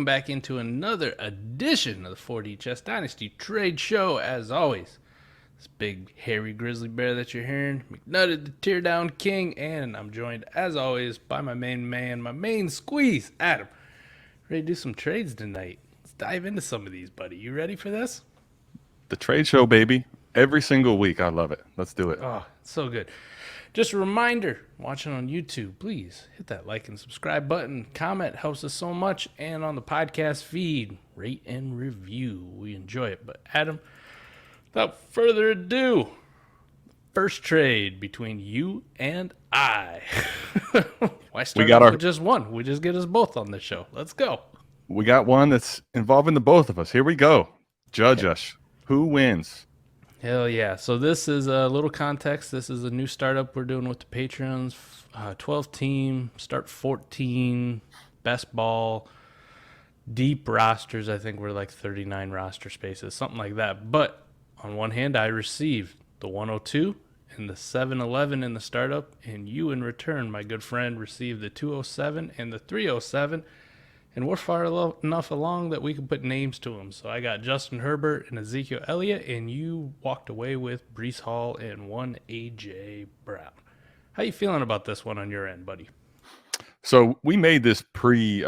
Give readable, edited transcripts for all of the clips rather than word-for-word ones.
back into another edition of the 4D Chess Dynasty Trade Show. As always, this big hairy grizzly bear that you're hearing, McNutted the Tear Down King, and I'm joined, as always, by my main man, my main squeeze, Adam. Ready to do some trades tonight. Let's dive into some of these, buddy. You ready for this? The trade show, baby. Every single week. I love it. Let's do it. Oh, so good. Just a reminder, watching on YouTube, please hit that like and subscribe button. Comment helps us so much. And on the podcast feed, rate and review. We enjoy it. But Adam, without further ado, first trade between you and I. Why start with just one? We just get us both on this show. Let's go. We got one that's involving the both of us. Here we go. Judge us. Who wins? Hell yeah. So this is a little context. This is a new startup we're doing with the Patreons. 12 team, start 14, Bestball, deep rosters. I think we're like 39 roster spaces, something like that. But on one hand, I received the 102 and the 711 in the startup. And you in return, my good friend, received the 207 and the 307. And we're far enough along that we can put names to them. So I got Justin Herbert and Ezekiel Elliott, and you walked away with Breece Hall and one A.J. Brown. How you feeling about this one on your end, buddy? So we made this pre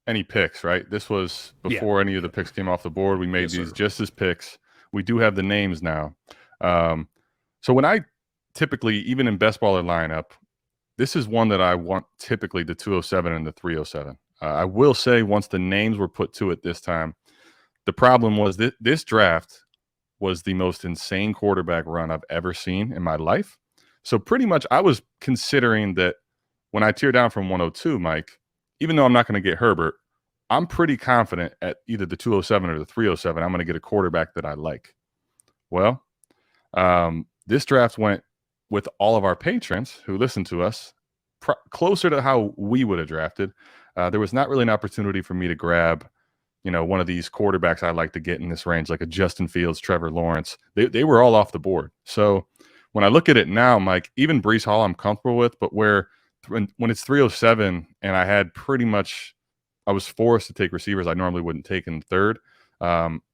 any picks, right? This was before any of the picks came off the board. We made these just as picks. We do have the names now. So when I typically, even in best baller lineup, this is one that I want typically the 207 and the 307. I will say once the names were put to it this time, the problem was that this draft was the most insane quarterback run I've ever seen in my life. So pretty much I was considering that when I tear down from 102, Mike, even though I'm not going to get Herbert, I'm pretty confident at either the 207 or the 307, I'm going to get a quarterback that I like. Well, this draft went with all of our patrons who listen to us closer to how we would have drafted. There was not really an opportunity for me to grab, one of these quarterbacks I like to get in this range, like a Justin Fields, Trevor Lawrence. They were all off the board. So when I look at it now, Mike, even Breece Hall I'm comfortable with, but when it's 307 and I was forced to take receivers I normally wouldn't take in third.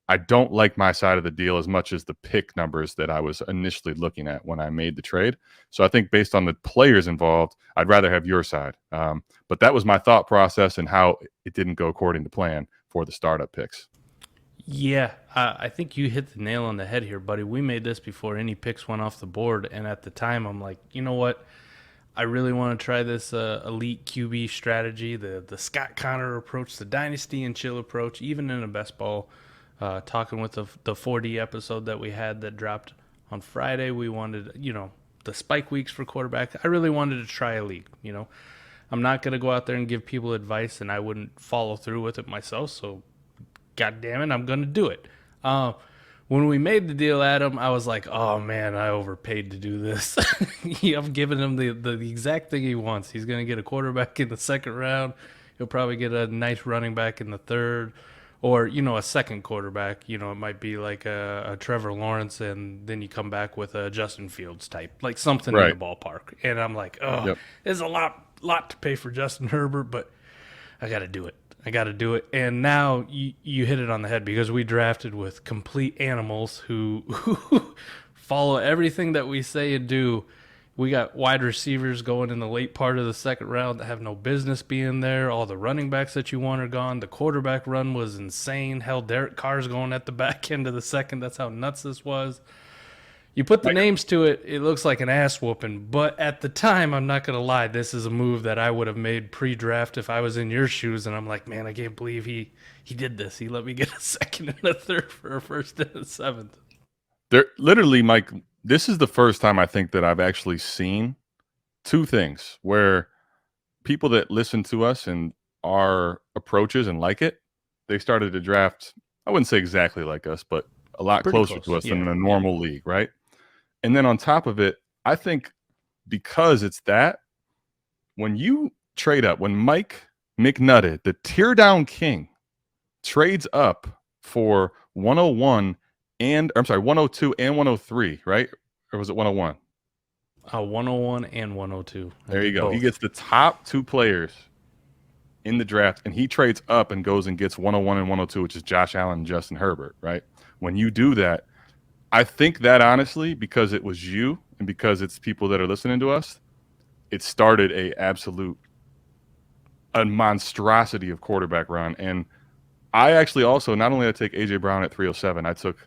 I don't like my side of the deal as much as the pick numbers that I was initially looking at when I made the trade. So I think based on the players involved, I'd rather have your side. But that was my thought process and how it didn't go according to plan for the startup picks. Yeah, I think you hit the nail on the head here, buddy. We made this before any picks went off the board. And at the time, I'm like, you know what? I really want to try this elite QB strategy, the Scott Connor approach, the Dynasty and Chill approach, even in a best ball. Talking with the 4D episode that we had that dropped on Friday, we wanted, the spike weeks for quarterback. I really wanted to try a league, I'm not going to go out there and give people advice and I wouldn't follow through with it myself. So, God damn it, I'm going to do it. When we made the deal, Adam, I was like, oh, man, I overpaid to do this. I'm giving him the exact thing he wants. He's going to get a quarterback in the second round. He'll probably get a nice running back in the third. Or, a second quarterback, it might be like a Trevor Lawrence, and then you come back with a Justin Fields type, like something in the ballpark. And I'm like, There's a lot to pay for Justin Herbert, but I got to do it. And now you hit it on the head because we drafted with complete animals who follow everything that we say and do. We got wide receivers going in the late part of the second round that have no business being there. All the running backs that you want are gone. The quarterback run was insane. Hell, Derek Carr's going at the back end of the second. That's how nuts this was. You put the names to it, it looks like an ass whooping. But at the time, I'm not going to lie, this is a move that I would have made pre-draft if I was in your shoes. And I'm like, man, I can't believe he did this. He let me get a second and a third for a first and a seventh. They're literally, Mike, this is the first time I think that I've actually seen two things where people that listen to us and our approaches and like it, they started to draft, I wouldn't say exactly like us, but a lot closer to us than a normal league, right? And then on top of it, I think because it's that, when you trade up, when Mike McNutted, the Tear Down King, trades up for 102 and 103, right? Or was it 101? 101 and 102. There you go. Both. He gets the top two players in the draft, and he trades up and goes and gets 101 and 102, which is Josh Allen and Justin Herbert, right? When you do that, I think that honestly, because it was you and because it's people that are listening to us, it started a monstrosity of quarterback run. And I actually also, not only did I take A.J. Brown at 307, I took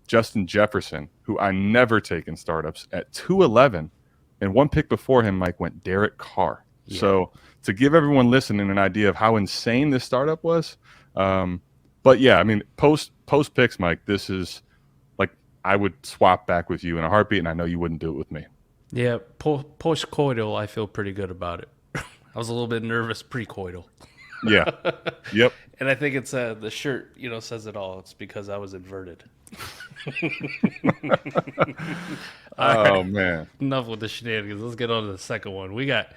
Justin Jefferson, who I never take in startups, at 211. And one pick before him, Mike, went Derek Carr. Yeah. So to give everyone listening an idea of how insane this startup was. But yeah, I mean, post picks, Mike, this is like I would swap back with you in a heartbeat, and I know you wouldn't do it with me. Yeah, post-coital, I feel pretty good about it. I was a little bit nervous pre-coital. Yeah. Yep. And I think it's the shirt, says it all. It's because I was inverted. Oh, man. Enough with the shenanigans. Let's get on to the second one. We got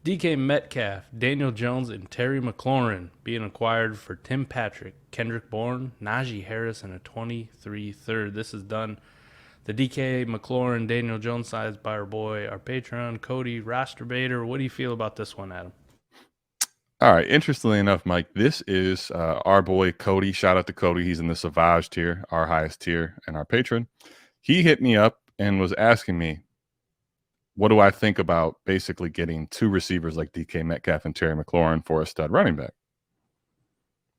DK Metcalf, Daniel Jones, and Terry McLaurin being acquired for Tim Patrick, Kendrick Bourne, Najee Harris, and a 23 third. This is done. The DK McLaurin, Daniel Jones size by our boy, our Patreon, Cody Roster Baiter. What do you feel about this one, Adam? All right. Interestingly enough, Mike, this is our boy Cody. Shout out to Cody. He's in the Savage tier, our highest tier, and our patron. He hit me up and was asking me, what do I think about basically getting two receivers like DK Metcalf and Terry McLaurin for a stud running back?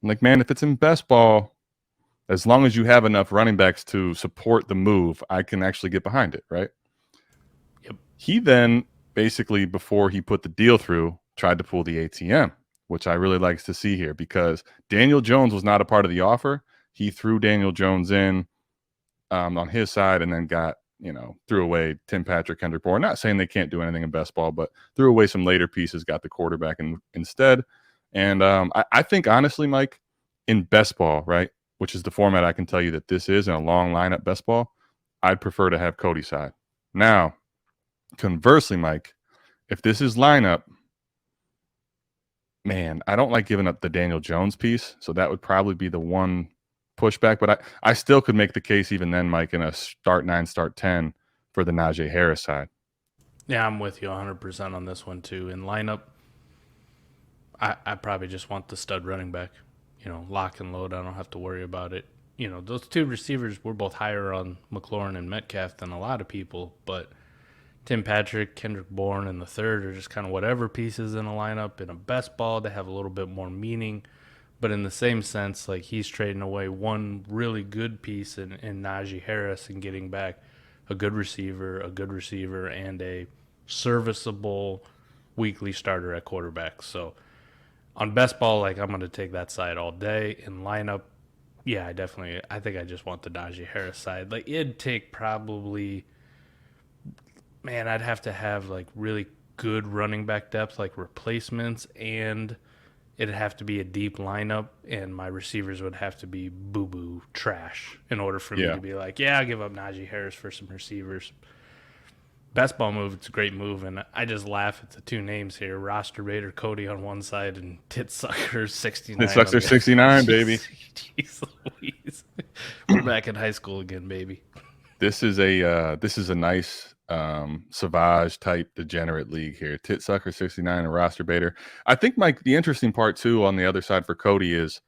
I'm like, man, if it's in best ball, as long as you have enough running backs to support the move, I can actually get behind it, right? Yep. He then basically, before he put the deal through, tried to pull the ATM, which I really likes to see here because Daniel Jones was not a part of the offer. He threw Daniel Jones in on his side and then got, threw away Tim Patrick, Kendrick Bourne. Not saying they can't do anything in best ball, but threw away some later pieces, got the quarterback instead. And I think, honestly, Mike, in best ball, right, which is the format I can tell you that this is in a long lineup best ball, I'd prefer to have Cody's side. Now, conversely, Mike, if this is lineup, man, I don't like giving up the Daniel Jones piece, so that would probably be the one pushback. But I still could make the case even then, Mike, in a start 9, start 10 for the Najee Harris side. Yeah, I'm with you 100% on this one too. In lineup, I probably just want the stud running back. Lock and load. I don't have to worry about it. Those two receivers, we're both higher on McLaurin and Metcalf than a lot of people, but Tim Patrick, Kendrick Bourne, and the third are just kind of whatever pieces in a lineup. In a best ball, they have a little bit more meaning. But in the same sense, like he's trading away one really good piece in Najee Harris and getting back a good receiver, and a serviceable weekly starter at quarterback. So on best ball, like I'm going to take that side all day. In lineup, yeah, I think I just want the Najee Harris side. Like it'd take probably, man, I'd have to have like really good running back depth, like replacements, and it'd have to be a deep lineup, and my receivers would have to be boo-boo trash in order for me to be like, yeah, I'll give up Najee Harris for some receivers. Best ball move, it's a great move, and I just laugh at the two names here. Roster Raider Cody on one side and Titsucker 69. Titsucker 69, baby. Jeez Louise. We're back in high school again, baby. This is a nice Savage type degenerate league here. Titsucker 69 and Roster Baiter. I think, Mike, the interesting part too on the other side for Cody is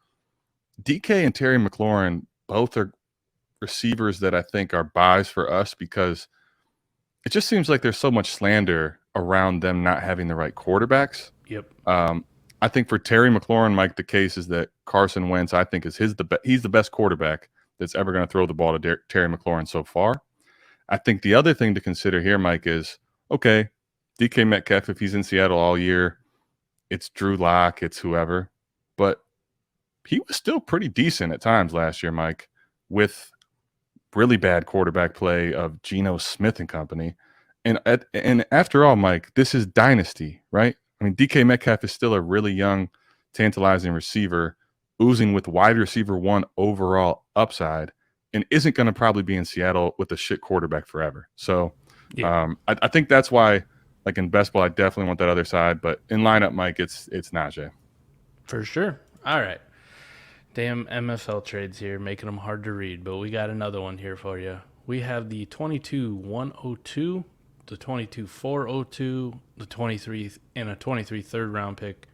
DK and Terry McLaurin both are receivers that I think are buys for us because it just seems like there's so much slander around them not having the right quarterbacks. Yep. I think for Terry McLaurin, Mike, the case is that Carson Wentz, I think, is he's the best quarterback that's ever going to throw the ball to Terry McLaurin so far. I think the other thing to consider here, Mike, is, okay, DK Metcalf, if he's in Seattle all year, it's Drew Lock, it's whoever. But he was still pretty decent at times last year, Mike, with really bad quarterback play of Geno Smith and company. And after all, Mike, this is Dynasty, right? I mean, DK Metcalf is still a really young, tantalizing receiver, oozing with wide receiver 1 overall upside, and isn't going to probably be in Seattle with a shit quarterback forever. So I think that's why, like in best ball, I definitely want that other side. But in lineup, Mike, it's Najee. For sure. All right. Damn MFL trades here, making them hard to read. But we got another one here for you. We have the 22-102, the 22-402, the 23 and a 23 third round pick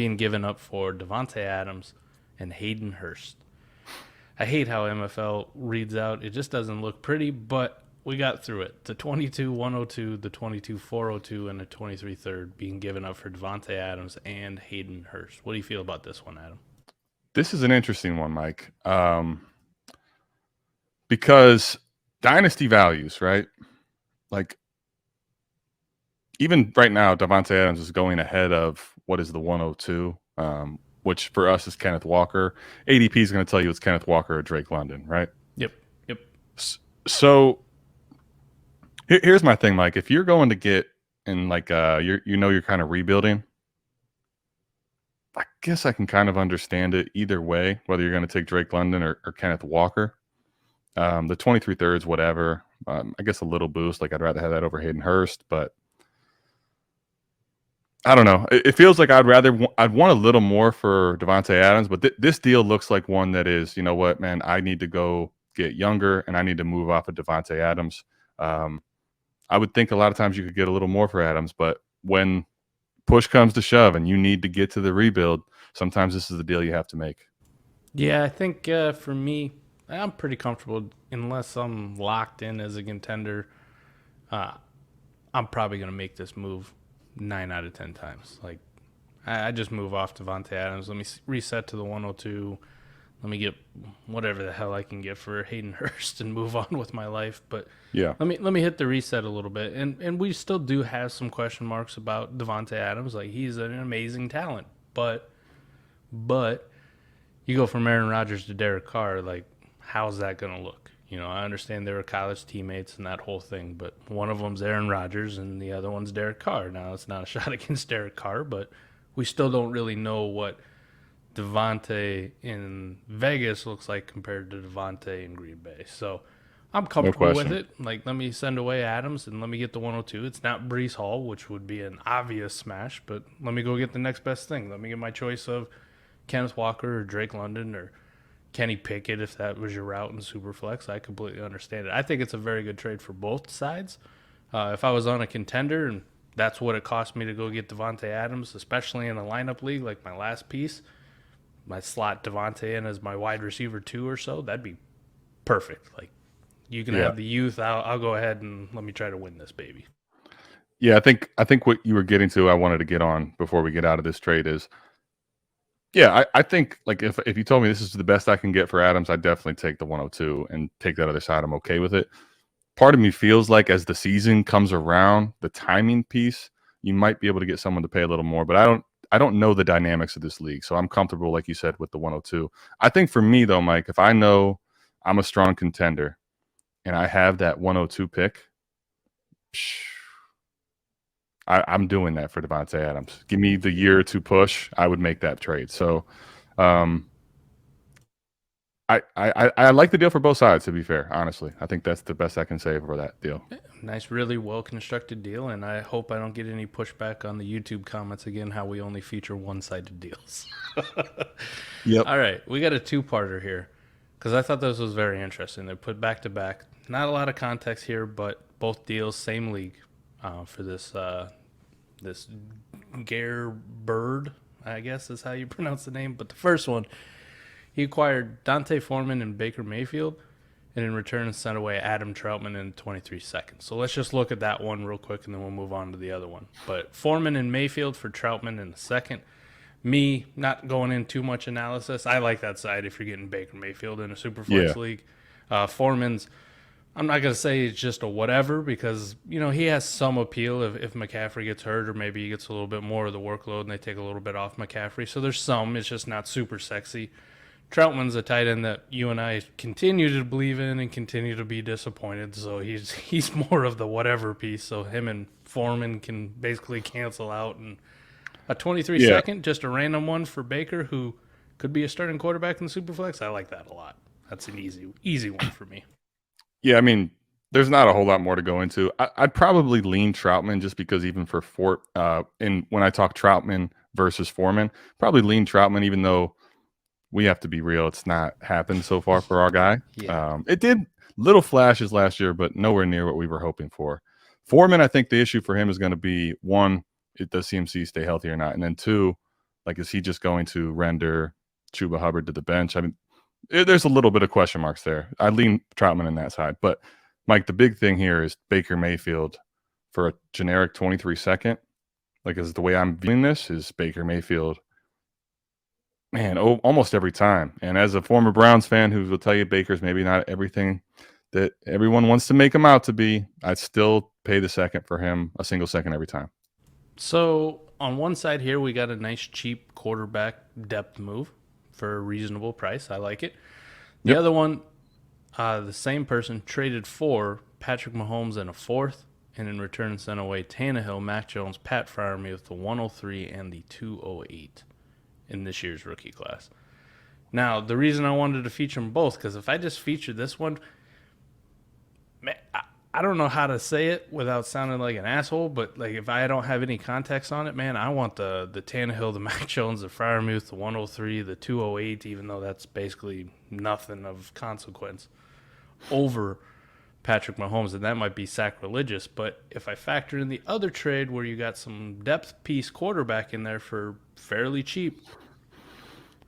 being given up for Davante Adams and Hayden Hurst. I hate how MFL reads out. It just doesn't look pretty, but we got through it. The 22-102, the 22-402, and the 23-3 being given up for Davante Adams and Hayden Hurst. What do you feel about this one, Adam? This is an interesting one, Mike, because dynasty values, right? Like, even right now, Davante Adams is going ahead of what is the 102, which for us is Kenneth Walker. ADP is going to tell you it's Kenneth Walker or Drake London, right? Yep. So here's my thing, Mike. If you're going to get in, like, you're kind of rebuilding, I guess I can kind of understand it either way, whether you're going to take Drake London or Kenneth Walker. The 23-3, whatever. I guess a little boost. Like, I'd rather have that over Hayden Hurst, but I don't know. It feels like I'd want a little more for Davante Adams, but this deal looks like one that is, you know what, man, I need to go get younger and I need to move off of Davante Adams. I would think a lot of times you could get a little more for Adams, but when push comes to shove and you need to get to the rebuild, sometimes this is the deal you have to make. Yeah, I think for me, I'm pretty comfortable unless I'm locked in as a contender. I'm probably going to make this move 9 out of 10 times. Like, I just move off Davante Adams. Let me reset to the 102. Let me get whatever the hell I can get for Hayden Hurst and move on with my life. But yeah, let me hit the reset a little bit. And we still do have some question marks about Davante Adams. Like, he's an amazing talent, but you go from Aaron Rodgers to Derek Carr. Like, how's that going to look? You know, I understand they were college teammates and that whole thing, but one of them's Aaron Rodgers and the other one's Derek Carr. Now, it's not a shot against Derek Carr, but we still don't really know what Davante in Vegas looks like compared to Davante in Green Bay. So I'm comfortable with it. Like, let me send away Adams and let me get the 102. It's not Breece Hall, which would be an obvious smash, but let me go get the next best thing. Let me get my choice of Kenneth Walker or Drake London or Kenny Pickett if that was your route in Superflex. I completely understand it. I think it's a very good trade for both sides. If I was on a contender and that's what it cost me to go get Davante Adams, especially in a lineup league like my last piece, my slot Davante in as my wide receiver 2 or so, that'd be perfect. Like, you can have the youth. I'll go ahead and let me try to win this baby. Yeah, I think what you were getting to, I wanted to get on before we get out of this trade is, yeah, I think, like, if you told me this is the best I can get for Adams, I'd definitely take the 102 and take that other side. I'm okay with it. Part of me feels like as the season comes around, the timing piece, you might be able to get someone to pay a little more, but I don't know the dynamics of this league, so I'm comfortable, like you said, with the 102. I think for me, though, Mike, if I know I'm a strong contender and I have that 102 pick, I'm doing that for Davante Adams. Give me the year or two push, I would make that trade. So I like the deal for both sides, to be fair, honestly. I think that's the best I can say for that deal. Nice, really well-constructed deal, and I hope I don't get any pushback on the YouTube comments again how we only feature one-sided deals. Yep. All right, we got a two-parter here because I thought this was very interesting. They're put back-to-back. Not a lot of context here, but both deals, same league for this this Gare Bird, I guess is how you pronounce the name. But the first one, he acquired Dante Foreman and Baker Mayfield, and in return sent away Adam Troutman in 23 seconds. So let's just look at that one real quick, and then we'll move on to the other one. But Foreman and Mayfield for Troutman in the second. Me, not going in too much analysis. I like that side if you're getting Baker Mayfield in a Superflex league. Foreman's, I'm not going to say it's just a whatever because, you know, he has some appeal if McCaffrey gets hurt or maybe he gets a little bit more of the workload and they take a little bit off McCaffrey. So there's some. It's just not super sexy. Troutman's a tight end that you and I continue to believe in and continue to be disappointed. So he's more of the whatever piece. So him and Foreman can basically cancel out. And a 23-second, just a random one for Baker, who could be a starting quarterback in Superflex. I like that a lot. That's an easy one for me. Yeah, I mean, there's not a whole lot more to go into. I'd probably lean Troutman just because even for when I talk Troutman versus Foreman, probably lean Troutman even though we have to be real. It's not happened so far for our guy. Yeah. It did little flashes last year, but nowhere near what we were hoping for. Foreman, I think the issue for him is going to be, one, does CMC stay healthy or not? And then two, Like, is he just going to render Chuba Hubbard to the bench? I mean, there's a little bit of question marks there. I lean Troutman in that side. But, Mike, the big thing here is Baker Mayfield for a generic 23 second. Like, is the way I'm viewing this is Baker Mayfield, man, almost every time. And as a former Browns fan who will tell you Baker's maybe not everything that everyone wants to make him out to be, I'd still pay the second for him, a single second every time. So on one side here, we got a nice cheap quarterback depth move for a reasonable price. I like it. The other one, the same person traded for Patrick Mahomes and a fourth, and in return sent away Tannehill, Mac Jones, Pat Freiermuth, the 103 and the 208 in this year's rookie class. Now, the reason I wanted to feature them both, because if I just featured this one, man, I don't know how to say it without sounding like an asshole, but like if I don't have any context on it, man, I want the Tannehill, the Mac Jones, the Freiermuth, the 103, the 208, even though that's basically nothing of consequence, over Patrick Mahomes, and that might be sacrilegious. But if I factor in the other trade where you got some depth piece quarterback in there for fairly cheap,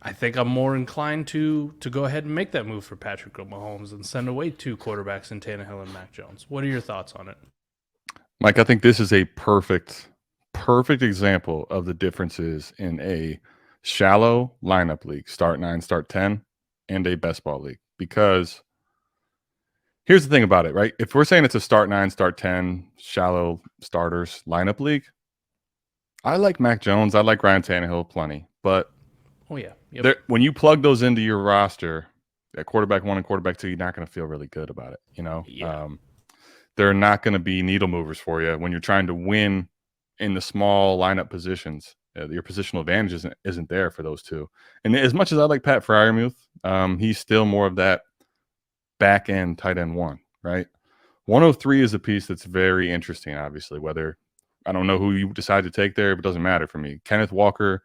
I think I'm more inclined to go ahead and make that move for Patrick Mahomes and send away two quarterbacks in Tannehill and Mac Jones. What are your thoughts on it? Mike, I think this is a perfect example of the differences in a shallow lineup league, start 9, start 10, and a best ball league. Because here's the thing about it, right? If we're saying it's a start 9, start 10, shallow starters lineup league, I like Mac Jones. I like Ryan Tannehill plenty. But oh yeah, yep. When you plug those into your roster, at quarterback 1 and quarterback 2, you're not going to feel really good about it. You know, they're not going to be needle movers for you when you're trying to win in the small lineup positions. Your positional advantage isn't there for those two. And as much as I like Pat Freiermuth, he's still more of that back end tight end 1, right? 103 is a piece that's very interesting. Obviously, whether I don't know who you decide to take there, but it doesn't matter for me. Kenneth Walker,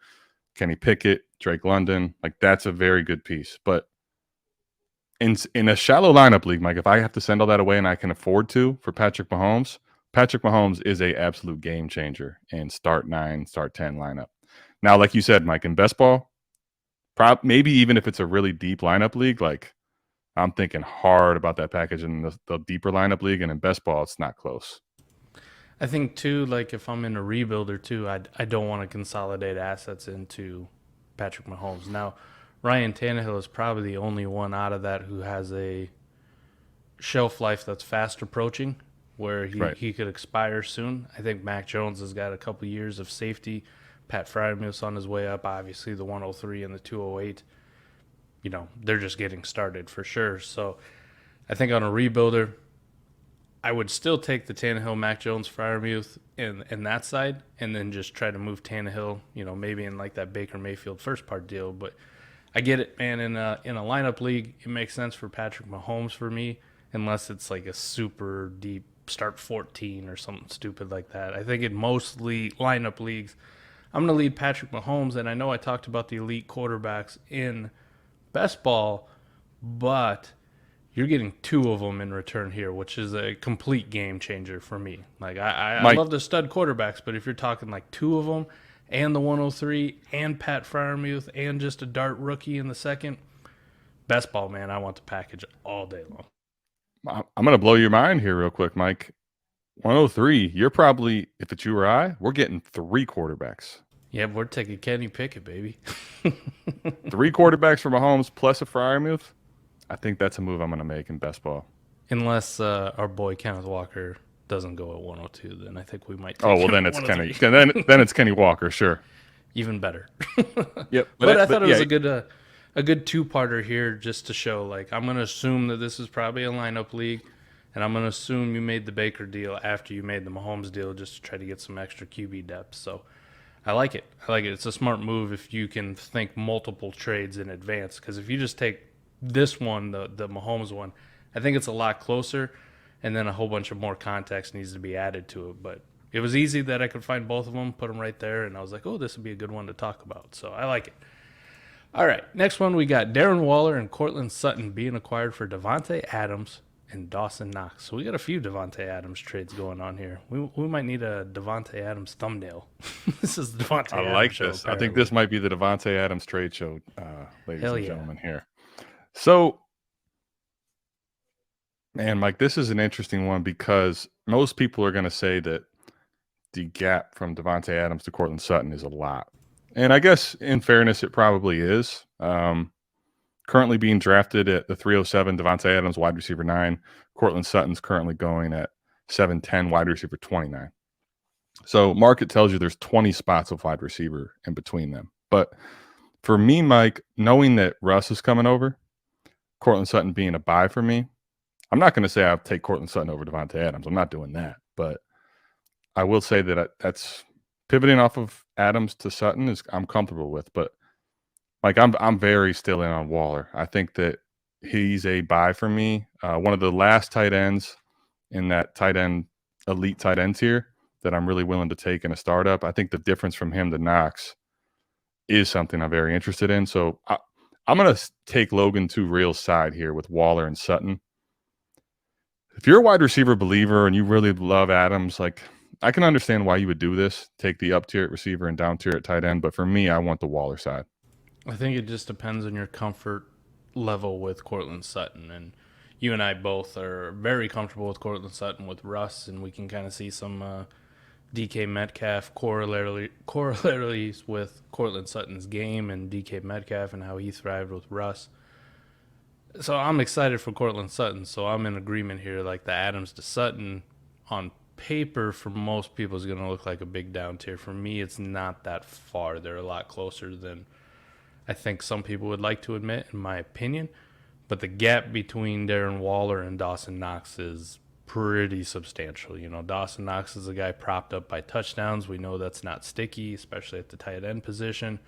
Kenny Pickett, Drake London, like that's a very good piece. But in a shallow lineup league, Mike, if I have to send all that away and I can afford to for Patrick Mahomes is a absolute game changer in start 9, start 10 lineup. Now, like you said, Mike, in best ball, maybe even if it's a really deep lineup league, like I'm thinking hard about that package in the deeper lineup league, and in best ball, it's not close. I think too, like if I'm in a rebuilder too, I don't want to consolidate assets into Patrick Mahomes. Now, Ryan Tannehill is probably the only one out of that who has a shelf life that's fast approaching, where he could expire soon. I think Mac Jones has got a couple years of safety. Pat Freiermuth's on his way up. Obviously, the 103 and the 208, you know, they're just getting started for sure. So I think on a rebuilder, I would still take the Tannehill, Mac Jones, Freiermuth in that side, and then just try to move Tannehill, you know, maybe in like that Baker Mayfield first part deal. But I get it, man. In a lineup league, it makes sense for Patrick Mahomes for me, unless it's like a super deep start 14 or something stupid like that. I think in most lineup leagues, I'm going to lead Patrick Mahomes, and I know I talked about the elite quarterbacks in best ball, but you're getting two of them in return here, which is a complete game changer for me. Like I love the stud quarterbacks, but if you're talking like two of them and the 103 and Pat Freiermuth and just a dart rookie in the second, best ball, man, I want the package all day long. I'm going to blow your mind here real quick, Mike. 103, you're probably, if it's you or I, we're getting 3 quarterbacks. Yeah, we're taking Kenny Pickett, baby. 3 quarterbacks for Mahomes plus a Freiermuth. I think that's a move I'm going to make in best ball. Unless our boy Kenneth Walker doesn't go at 102, then I think we might take then it's Kenny. then it's Kenny Walker, sure. Even better. Yep. But I thought it was a good two-parter here just to show, like, I'm going to assume that this is probably a lineup league, and I'm going to assume you made the Baker deal after you made the Mahomes deal just to try to get some extra QB depth. So I like it. It's a smart move if you can think multiple trades in advance, because if you just take this one, the Mahomes one, I think it's a lot closer, and then a whole bunch of more context needs to be added to it. But it was easy that I could find both of them, put them right there, and I was like, oh, this would be a good one to talk about. So I like it. All right, next one we got Darren Waller and Cortland Sutton being acquired for Davante Adams, and Dawson Knox. So we got a few Davante Adams trades going on here. We might need a Davante Adams thumbnail. This is the Davante I Adams like show, this. I think apparently. this might be the Davante Adams trade show, ladies Hell and yeah. gentlemen. Here, so man, Mike, this is an interesting one because most people are going to say that the gap from Davante Adams to Cortland Sutton is a lot, and I guess in fairness, it probably is. Currently being drafted at the 307, Davante Adams, wide receiver 9. Cortland Sutton's currently going at 710, wide receiver 29. So market tells you there's 20 spots of wide receiver in between them. But for me, Mike, knowing that Russ is coming over, Cortland Sutton being a buy for me, I'm not going to say I'll take Cortland Sutton over Davante Adams. I'm not doing that. But I will say that that's pivoting off of Adams to Sutton is I'm comfortable with. But like I'm very still in on Waller. I think that he's a buy for me. One of the last tight ends in that elite tight end tier that I'm really willing to take in a startup. I think the difference from him to Knox is something I'm very interested in. So I'm going to take Logan to real side here with Waller and Sutton. If you're a wide receiver believer and you really love Adams, like I can understand why you would do this, take the up tier at receiver and down tier at tight end. But for me, I want the Waller side. I think it just depends on your comfort level with Cortland Sutton. And you and I both are very comfortable with Cortland Sutton with Russ, and we can kind of see some DK Metcalf corollaries with Cortland Sutton's game and DK Metcalf and how he thrived with Russ. So I'm excited for Cortland Sutton. So I'm in agreement here. Like the Adams to Sutton on paper for most people is going to look like a big down tier. For me, it's not that far. They're a lot closer than I think some people would like to admit, in my opinion. But the gap between Darren Waller and Dawson Knox is pretty substantial. You know, Dawson Knox is a guy propped up by touchdowns. We know that's not sticky, especially at the tight end position.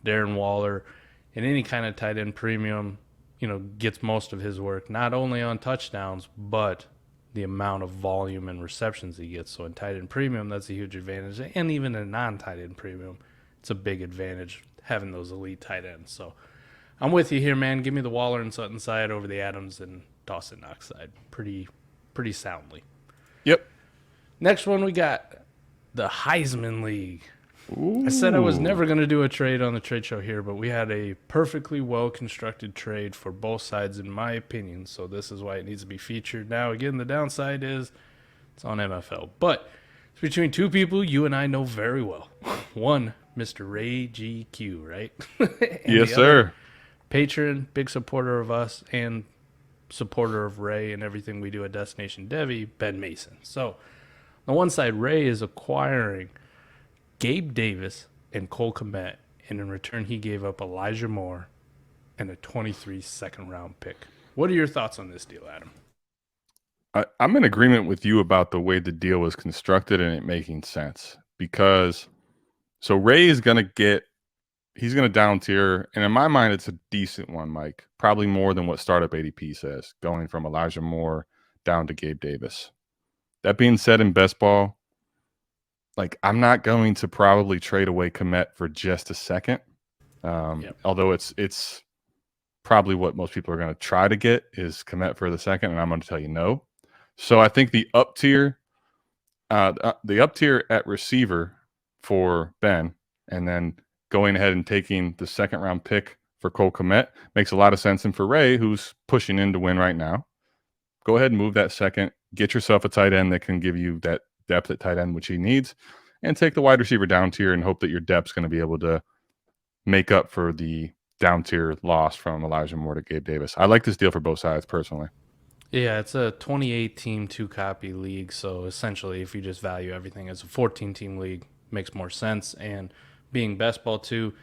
Darren Waller, in any kind of tight end premium, you know, gets most of his work not only on touchdowns, but the amount of volume and receptions he gets. So in tight end premium, that's a huge advantage. And even in non-tight end premium, it's a big advantage having those elite tight ends. So I'm with you here, man. Give me the Waller and Sutton side over the Adams and Dawson Knox side pretty soundly. Yep. Next one, we got the Heisman League. Ooh. I said I was never going to do a trade on the trade show here, but we had a perfectly well-constructed trade for both sides, in my opinion. So this is why it needs to be featured. Now, again, the downside is it's on MFL. But it's between two people you and I know very well. One, Mr. Ray GQ, right? Yes, sir. Patron, big supporter of us, and supporter of Ray and everything we do at Destination Devi, Ben Mason. So on one side, Ray is acquiring Gabe Davis and Cole Kmet, and in return, he gave up Elijah Moore and a 23 second-round pick. What are your thoughts on this deal, Adam? I'm in agreement with you about the way the deal was constructed and it making sense because so Ray is going to he's going to down tier. And in my mind, it's a decent one, Mike, probably more than what startup ADP says, going from Elijah Moore down to Gabe Davis. That being said, in Bestball, like I'm not going to probably trade away Kmet for just a second. Although it's probably what most people are going to try to get is Kmet for the second. And I'm going to tell you no. So I think the up tier at receiver for Ben, and then going ahead and taking the second round pick for Cole Kmet makes a lot of sense. And for Ray, who's pushing in to win right now, go ahead and move that second, get yourself a tight end that can give you that depth at tight end, which he needs, and take the wide receiver down tier and hope that your depth's going to be able to make up for the down tier loss from Elijah Moore to Gabe Davis. I like this deal for both sides personally. Yeah, it's a 28-team, two-copy league. So essentially, if you just value everything as a 14-team league, makes more sense. And being best ball too,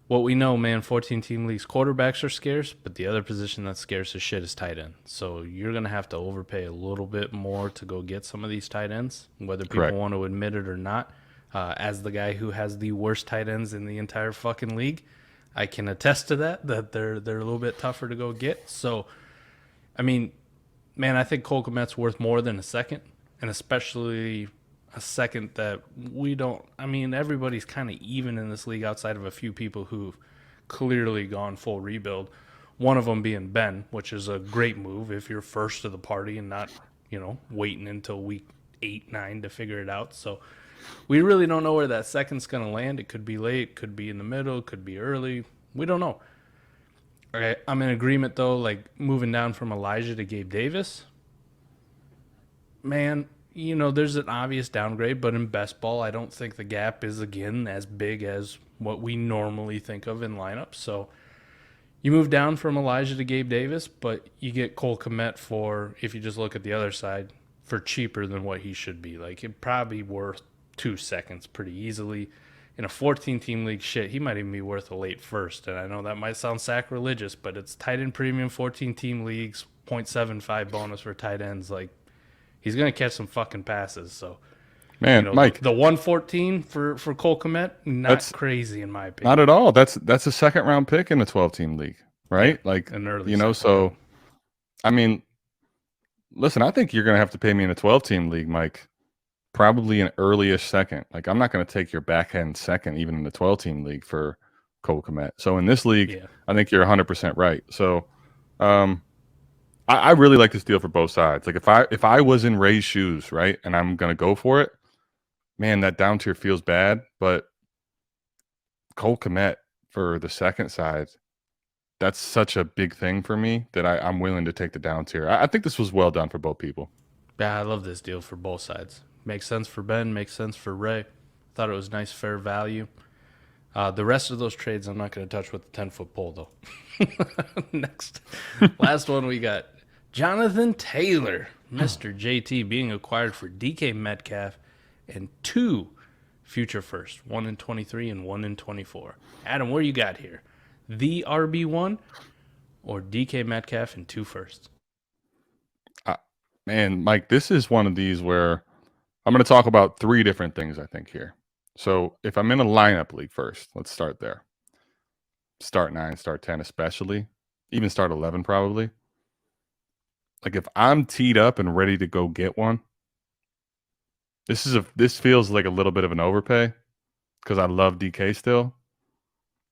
what we know, man, 14-team leagues, quarterbacks are scarce, but the other position that's scarce as shit is tight end. So you're going to have to overpay a little bit more to go get some of these tight ends, whether people Correct. want to admit it or not. As the guy who has the worst tight ends in the entire fucking league, I can attest to that they're a little bit tougher to go get. So, I mean, man, I think Cole Kmet's worth more than a second, and especially a second that we don't. I mean, everybody's kind of even in this league outside of a few people who've clearly gone full rebuild. One of them being Ben, which is a great move if you're first to the party and not, waiting until week 8, 9 to figure it out. So we really don't know where that second's going to land. It could be late, could be in the middle, could be early. We don't know. Okay, I'm in agreement though. Like moving down from Elijah to Gabe Davis, man. There's an obvious downgrade, but in best ball, I don't think the gap is again as big as what we normally think of in lineups. So you move down from Elijah to Gabe Davis, but you get Cole Kmet for, if you just look at the other side, for cheaper than what he should be. Like, it probably worth 2 seconds pretty easily. In a 14-team league, shit, he might even be worth a late first. And I know that might sound sacrilegious, but it's tight end premium, 14-team leagues, 0.75 bonus for tight ends. Like, he's going to catch some fucking passes. So, man, Mike, the 114 for Cole Kmet, not crazy in my opinion. Not at all. That's a second round pick in a 12-team league, right? Yeah, like an early, so I mean, listen, I think you're going to have to pay me in a 12-team league, Mike. Probably an early-ish second. Like, I'm not going to take your back end second, even in the 12-team league for Cole Kmet. So in this league, I think you're 100% right. So, I really like this deal for both sides. Like, if I was in Ray's shoes, right, and I'm going to go for it, man, that down tier feels bad, but Cole Kmet for the second side, that's such a big thing for me that I'm willing to take the down tier. I think this was well done for both people. Yeah, I love this deal for both sides. Makes sense for Ben, makes sense for Ray. Thought it was nice, fair value. The rest of those trades I'm not going to touch with the 10-foot pole, though. Next. Last one we got Jonathan Taylor, Mr. JT, being acquired for DK Metcalf and 2 future firsts, 1 in 23 and 1 in 24. Adam, what you got here? The RB1 or DK Metcalf and 2 firsts? Man, Mike, this is one of these where I'm going to talk about 3 different things, I think, here. So if I'm in a lineup league first, let's start there. Start 9, start 10 especially. Even start 11 probably. Like, if I'm teed up and ready to go get one, this feels like a little bit of an overpay because I love DK still.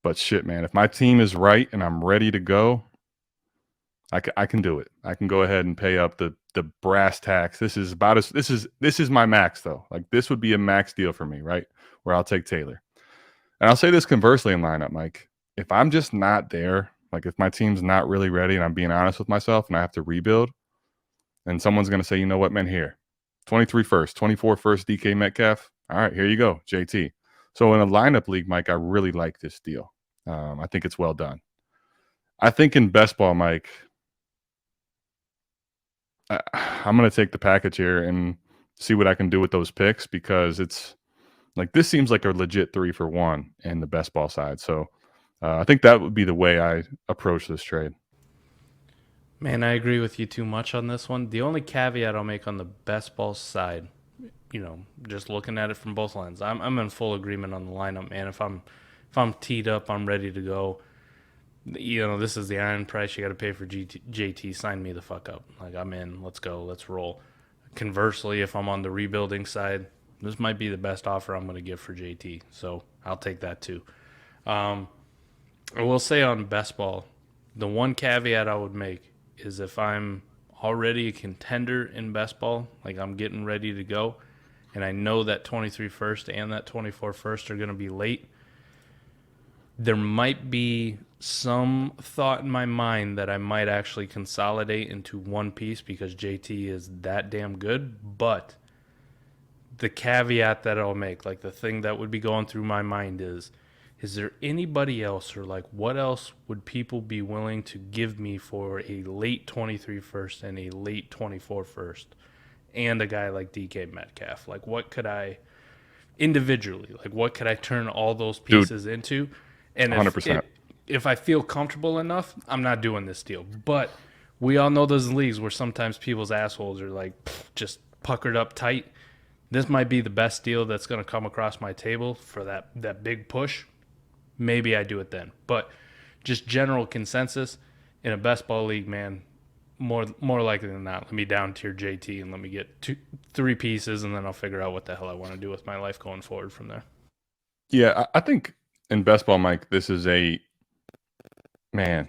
But shit, man, if my team is right and I'm ready to go, I can do it. I can go ahead and pay up the brass tacks. This is my max though. Like, this would be a max deal for me, right? Where I'll take Taylor. And I'll say this conversely in lineup, Mike. If I'm just not there, like if my team's not really ready and I'm being honest with myself and I have to rebuild, and someone's going to say, you know what, man, here, 23 first, 24 first DK Metcalf. All right, here you go, JT. So in a lineup league, Mike, I really like this deal. I think it's well done. I think in best ball, Mike, I'm going to take the package here and see what I can do with those picks because it's like this seems like a legit 3-for-1 in the best ball side. So I think that would be the way I approach this trade. Man, I agree with you too much on this one. The only caveat I'll make on the best ball side, just looking at it from both lines, I'm in full agreement on the lineup, man. If I'm teed up, I'm ready to go. This is the iron price you got to pay for JT. Sign me the fuck up. Like, I'm in. Let's go. Let's roll. Conversely, if I'm on the rebuilding side, this might be the best offer I'm going to give for JT. So I'll take that too. I will say on best ball, the one caveat I would make is if I'm already a contender in best ball, like I'm getting ready to go, and I know that 23 first and that 24 first are going to be late, there might be some thought in my mind that I might actually consolidate into one piece because JT is that damn good. But the caveat that I'll make, like the thing that would be going through my mind is there anybody else or like what else would people be willing to give me for a late 23 first and a late 24 first and a guy like DK Metcalf? Like, what could I individually, like what could I turn all those pieces into? And 100%. If I feel comfortable enough, I'm not doing this deal. But we all know those leagues where sometimes people's assholes are like just puckered up tight. This might be the best deal that's going to come across my table for that big push. Maybe I do it then. But just general consensus in a best ball league, man, more likely than not, let me down tier JT and let me get 3 pieces, and then I'll figure out what the hell I want to do with my life going forward from there. Yeah, I think in best ball, Mike, this is a man.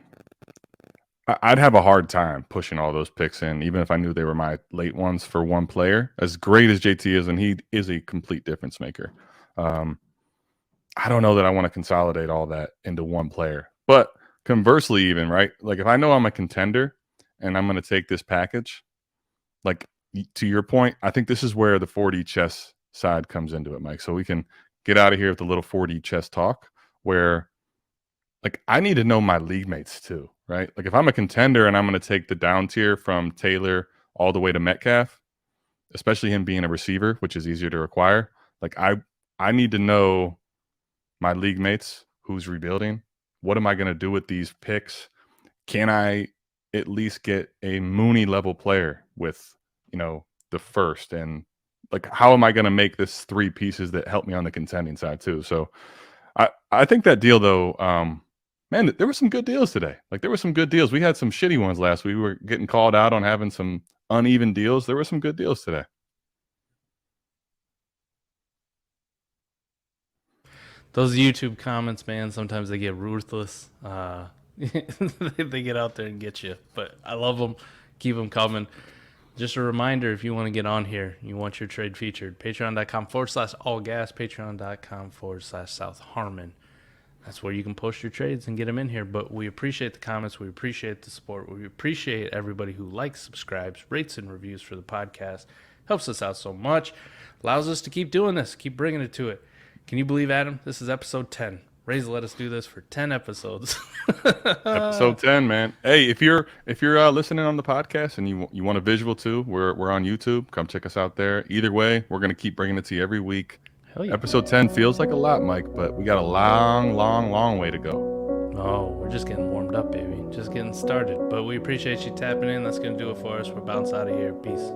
I'd have a hard time pushing all those picks in, even if I knew they were my late ones for one player. As great as JT is, and he is a complete difference maker. I don't know that I want to consolidate all that into one player. But conversely, even, right? Like if I know I'm a contender and I'm going to take this package, like to your point, I think this is where the 4D chess side comes into it, Mike. So we can get out of here with the little 4D chess talk where like I need to know my league mates too, right? Like if I'm a contender and I'm going to take the down tier from Taylor all the way to Metcalf, especially him being a receiver, which is easier to acquire, like I need to know my league mates who's rebuilding. What am I going to do with these picks? Can I at least get a Mooney level player with, the first? And like, how am I going to make this three pieces that help me on the contending side too? So I think that deal though, man, there were some good deals today. Like there were some good deals. We had some shitty ones last week. We were getting called out on having some uneven deals. There were some good deals today. Those YouTube comments, man, sometimes they get ruthless. They get out there and get you. But I love them. Keep them coming. Just a reminder, if you want to get on here, you want your trade featured, patreon.com/allgas, patreon.com/South Harmon. That's where you can post your trades and get them in here. But we appreciate the comments. We appreciate the support. We appreciate everybody who likes, subscribes, rates, and reviews for the podcast. Helps us out so much. Allows us to keep doing this, keep bringing it to it. Can you believe, Adam? This is episode 10. Ray's let us do this for 10 episodes. Episode 10, man. Hey, if you're listening on the podcast and you want a visual too, we're on YouTube. Come check us out there. Either way, we're gonna keep bringing it to you every week. Hell yeah. Episode 10 feels like a lot, Mike, but we got a long way to go. Oh, we're just getting warmed up, baby. Just getting started. But we appreciate you tapping in. That's gonna do it for us. We're bounce out of here. Peace.